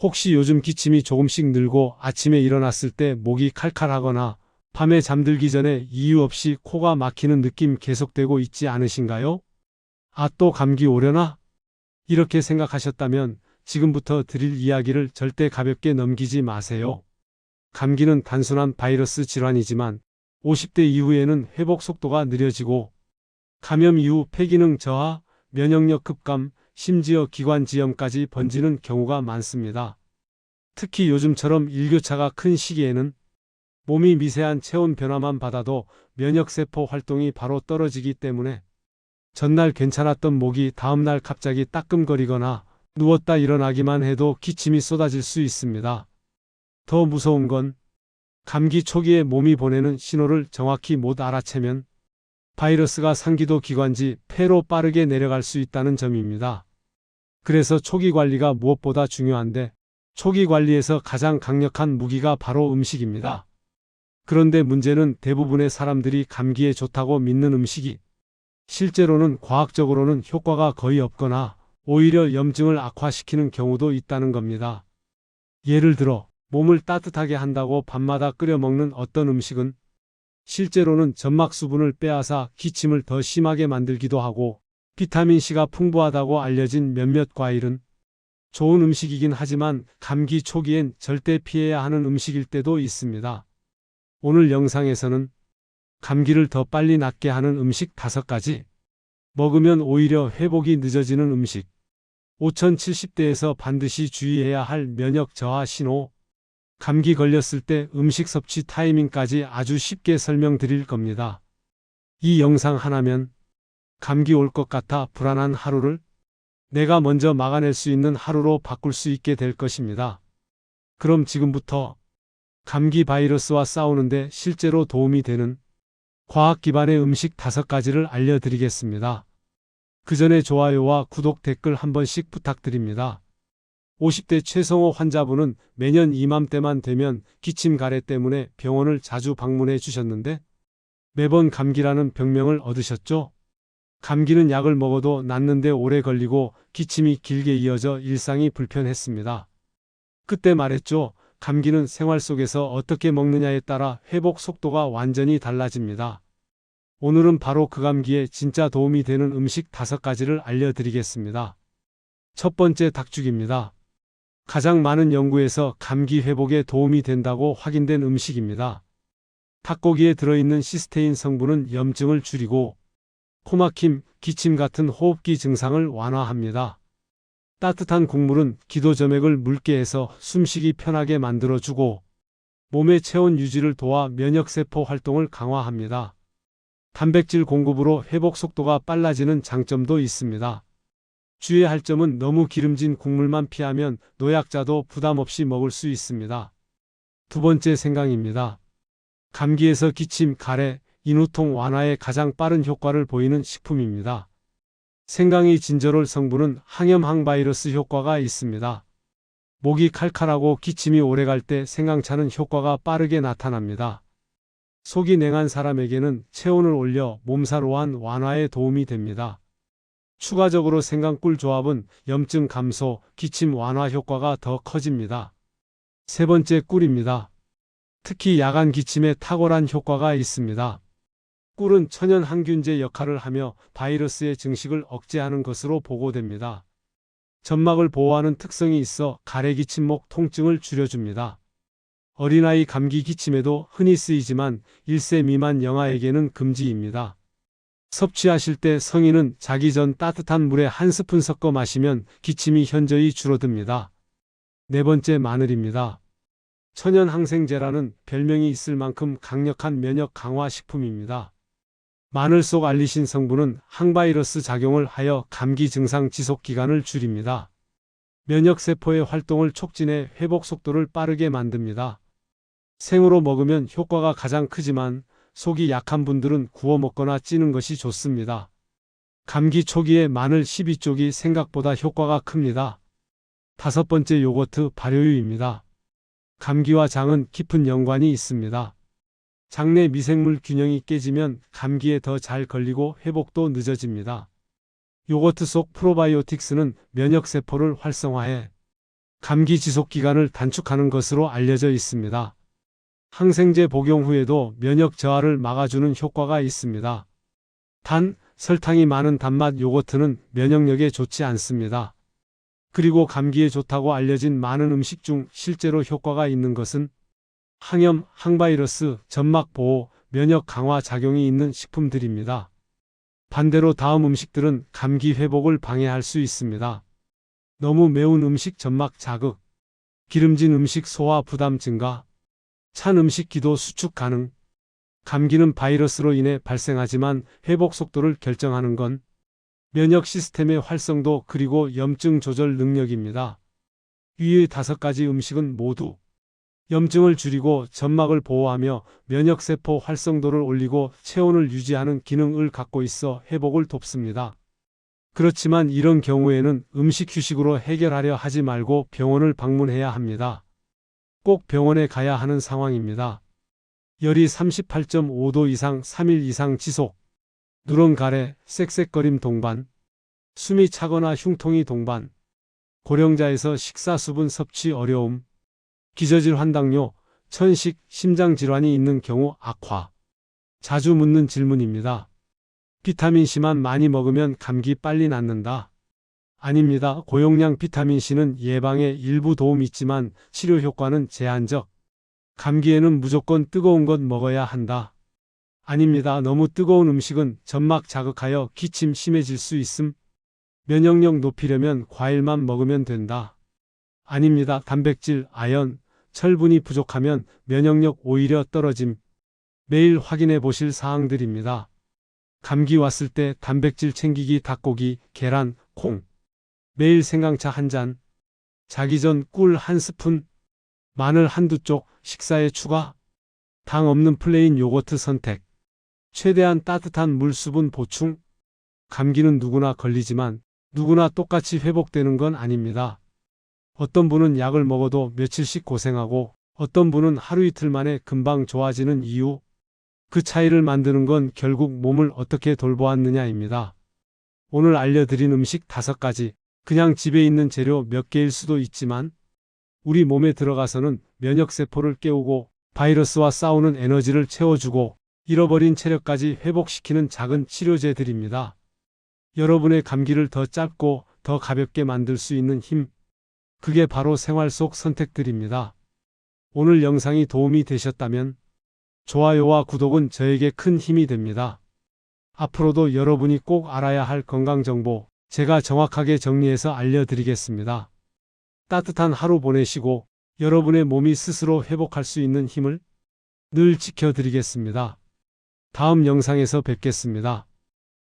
혹시 요즘 기침이 조금씩 늘고 아침에 일어났을 때 목이 칼칼하거나 밤에 잠들기 전에 이유 없이 코가 막히는 느낌 계속되고 있지 않으신가요? 아, 또 감기 오려나? 이렇게 생각하셨다면 지금부터 드릴 이야기를 절대 가볍게 넘기지 마세요. 감기는 단순한 바이러스 질환이지만 50대 이후에는 회복 속도가 느려지고 감염 이후 폐기능 저하, 면역력 급감, 심지어 기관지염까지 번지는 경우가 많습니다. 특히 요즘처럼 일교차가 큰 시기에는 몸이 미세한 체온 변화만 받아도 면역세포 활동이 바로 떨어지기 때문에 전날 괜찮았던 목이 다음날 갑자기 따끔거리거나 누웠다 일어나기만 해도 기침이 쏟아질 수 있습니다. 더 무서운 건 감기 초기에 몸이 보내는 신호를 정확히 못 알아채면 바이러스가 상기도 기관지 폐로 빠르게 내려갈 수 있다는 점입니다. 그래서 초기 관리가 무엇보다 중요한데 초기 관리에서 가장 강력한 무기가 바로 음식입니다. 그런데 문제는 대부분의 사람들이 감기에 좋다고 믿는 음식이 실제로는 과학적으로는 효과가 거의 없거나 오히려 염증을 악화시키는 경우도 있다는 겁니다. 예를 들어 몸을 따뜻하게 한다고 밤마다 끓여 먹는 어떤 음식은 실제로는 점막 수분을 빼앗아 기침을 더 심하게 만들기도 하고 비타민C가 풍부하다고 알려진 몇몇 과일은 좋은 음식이긴 하지만 감기 초기엔 절대 피해야 하는 음식일 때도 있습니다. 오늘 영상에서는 감기를 더 빨리 낫게 하는 음식 5가지, 먹으면 오히려 회복이 늦어지는 음식, 5070대에서 반드시 주의해야 할 면역 저하 신호, 감기 걸렸을 때 음식 섭취 타이밍까지 아주 쉽게 설명드릴 겁니다. 이 영상 하나면 감기 올 것 같아 불안한 하루를 내가 먼저 막아낼 수 있는 하루로 바꿀 수 있게 될 것입니다. 그럼 지금부터 감기 바이러스와 싸우는데 실제로 도움이 되는 과학 기반의 음식 5가지를 알려드리겠습니다. 그 전에 좋아요와 구독 댓글 한 번씩 부탁드립니다. 50대 최성호 환자분은 매년 이맘때만 되면 기침 가래 때문에 병원을 자주 방문해 주셨는데 매번 감기라는 병명을 얻으셨죠? 감기는 약을 먹어도 낫는데 오래 걸리고 기침이 길게 이어져 일상이 불편했습니다. 그때 말했죠. 감기는 생활 속에서 어떻게 먹느냐에 따라 회복 속도가 완전히 달라집니다. 오늘은 바로 그 감기에 진짜 도움이 되는 음식 5가지를 알려드리겠습니다. 첫 번째, 닭죽입니다. 가장 많은 연구에서 감기 회복에 도움이 된다고 확인된 음식입니다. 닭고기에 들어있는 시스테인 성분은 염증을 줄이고 코막힘, 기침 같은 호흡기 증상을 완화합니다. 따뜻한 국물은 기도점액을 묽게 해서 숨쉬기 편하게 만들어주고 몸의 체온 유지를 도와 면역세포 활동을 강화합니다. 단백질 공급으로 회복 속도가 빨라지는 장점도 있습니다. 주의할 점은 너무 기름진 국물만 피하면 노약자도 부담 없이 먹을 수 있습니다. 두 번째, 생강입니다. 감기에서 기침, 가래, 인후통 완화에 가장 빠른 효과를 보이는 식품입니다. 생강의 진저롤 성분은 항염 항바이러스 효과가 있습니다. 목이 칼칼하고 기침이 오래갈 때 생강차는 효과가 빠르게 나타납니다. 속이 냉한 사람에게는 체온을 올려 몸살 오한 완화에 도움이 됩니다. 추가적으로 생강꿀 조합은 염증 감소, 기침 완화 효과가 더 커집니다. 세 번째, 꿀입니다. 특히 야간 기침에 탁월한 효과가 있습니다. 꿀은 천연 항균제 역할을 하며 바이러스의 증식을 억제하는 것으로 보고됩니다. 점막을 보호하는 특성이 있어 가래 기침목 통증을 줄여줍니다. 어린아이 감기 기침에도 흔히 쓰이지만 1세 미만 영아에게는 금지입니다. 섭취하실 때 성인은 자기 전 따뜻한 물에 1스푼 섞어 마시면 기침이 현저히 줄어듭니다. 네 번째, 마늘입니다. 천연 항생제라는 별명이 있을 만큼 강력한 면역 강화 식품입니다. 마늘 속 알리신 성분은 항바이러스 작용을 하여 감기 증상 지속 기간을 줄입니다. 면역세포의 활동을 촉진해 회복 속도를 빠르게 만듭니다. 생으로 먹으면 효과가 가장 크지만 속이 약한 분들은 구워 먹거나 찌는 것이 좋습니다. 감기 초기에 마늘 12쪽이 생각보다 효과가 큽니다. 5번째, 요거트 발효유입니다. 감기와 장은 깊은 연관이 있습니다. 장내 미생물 균형이 깨지면 감기에 더 잘 걸리고 회복도 늦어집니다. 요거트 속 프로바이오틱스는 면역세포를 활성화해 감기 지속 기간을 단축하는 것으로 알려져 있습니다. 항생제 복용 후에도 면역 저하를 막아주는 효과가 있습니다. 단, 설탕이 많은 단맛 요거트는 면역력에 좋지 않습니다. 그리고 감기에 좋다고 알려진 많은 음식 중 실제로 효과가 있는 것은 항염, 항바이러스, 점막 보호, 면역 강화 작용이 있는 식품들입니다. 반대로 다음 음식들은 감기 회복을 방해할 수 있습니다. 너무 매운 음식 점막 자극, 기름진 음식 소화 부담 증가, 찬 음식 기도 수축 가능. 감기는 바이러스로 인해 발생하지만 회복 속도를 결정하는 건 면역 시스템의 활성도 그리고 염증 조절 능력입니다. 위의 5가지 음식은 모두 염증을 줄이고 점막을 보호하며 면역세포 활성도를 올리고 체온을 유지하는 기능을 갖고 있어 회복을 돕습니다. 그렇지만 이런 경우에는 음식 휴식으로 해결하려 하지 말고 병원을 방문해야 합니다. 꼭 병원에 가야 하는 상황입니다. 열이 38.5도 이상 3일 이상 지속, 누런 가래, 쌕쌕거림 동반, 숨이 차거나 흉통이 동반, 고령자에서 식사 수분 섭취 어려움, 기저질환 당뇨, 천식, 심장질환이 있는 경우 악화. 자주 묻는 질문입니다. 비타민C만 많이 먹으면 감기 빨리 낫는다. 아닙니다. 고용량 비타민C는 예방에 일부 도움이 있지만 치료 효과는 제한적. 감기에는 무조건 뜨거운 것 먹어야 한다. 아닙니다. 너무 뜨거운 음식은 점막 자극하여 기침 심해질 수 있음. 면역력 높이려면 과일만 먹으면 된다. 아닙니다. 단백질, 아연, 철분이 부족하면 면역력 오히려 떨어짐. 매일 확인해 보실 사항들입니다. 감기 왔을 때 단백질 챙기기 닭고기, 계란, 콩. 매일 생강차 한 잔. 자기 전 꿀 한 스푼. 마늘 한두 쪽 식사에 추가. 당 없는 플레인 요거트 선택. 최대한 따뜻한 물 수분 보충. 감기는 누구나 걸리지만 누구나 똑같이 회복되는 건 아닙니다. 어떤 분은 약을 먹어도 며칠씩 고생하고 어떤 분은 하루 이틀 만에 금방 좋아지는 이유. 그 차이를 만드는 건 결국 몸을 어떻게 돌보았느냐입니다. 오늘 알려드린 음식 5가지, 그냥 집에 있는 재료 몇 개일 수도 있지만 우리 몸에 들어가서는 면역세포를 깨우고 바이러스와 싸우는 에너지를 채워주고 잃어버린 체력까지 회복시키는 작은 치료제들입니다. 여러분의 감기를 더 짧고 더 가볍게 만들 수 있는 힘. 그게 바로 생활 속 선택들입니다. 오늘 영상이 도움이 되셨다면 좋아요와 구독은 저에게 큰 힘이 됩니다. 앞으로도 여러분이 꼭 알아야 할 건강정보 제가 정확하게 정리해서 알려드리겠습니다. 따뜻한 하루 보내시고 여러분의 몸이 스스로 회복할 수 있는 힘을 늘 지켜드리겠습니다. 다음 영상에서 뵙겠습니다.